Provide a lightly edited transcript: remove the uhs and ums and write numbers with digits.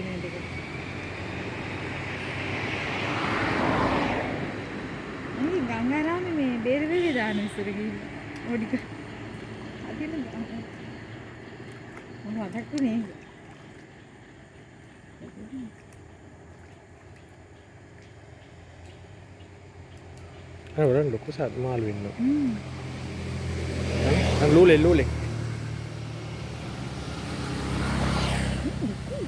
වෙන ටික. මේ ගංගාරාමේ මේ බේර බේරේ දාන ඉස්සර ගිහිල්ලා. ඕඩික. අදින මොනවද මතකුනේ. අර වරන් ලොකු සත් මාළු ඉන්නවා. ලූලේ